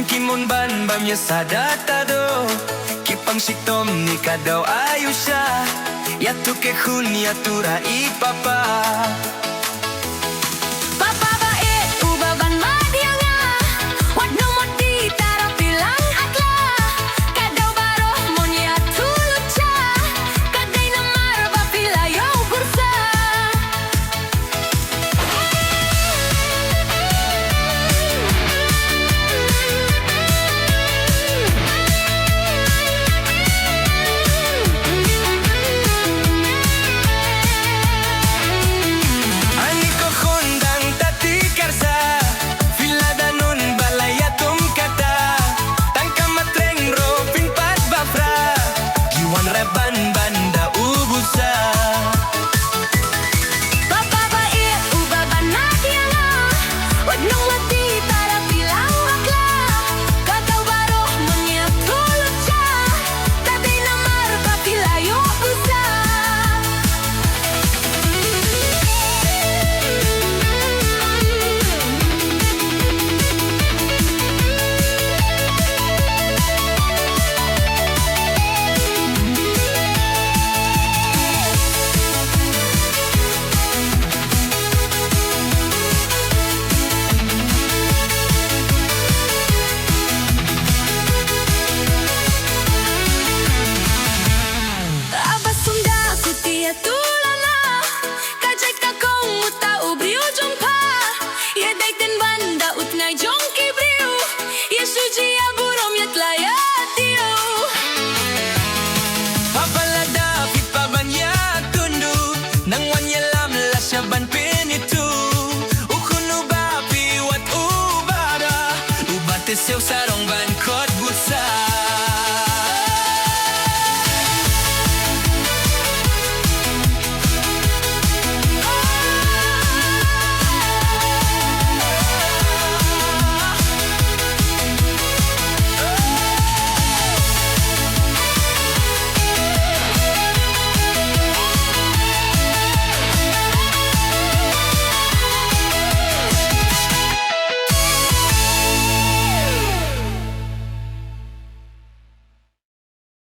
kimon ban bamnya sadatado kipang sitom ni kadaw ayo siya yatu ke hun yatu rai papa. Papa bait ubaban madianga wad no mati tara pilang atla kadaw baroh mon yatu lucha kaday na marba pilayo bursa. Reban banda ubusa. Papa bait ubaban madianga wad no mati tara pilang atla kadaw baroh mon yatu lucha kaday na marba pilayo bursa. Tulana kajay ka kong muta ubriu jongpa ye daiten banda ut ngai jong kibriu ye suji aburom yat layatio. Papalada pipabanya tundu nang wanyelam lasyaban penitu ukunu bapi wat ubara ubate seu sarong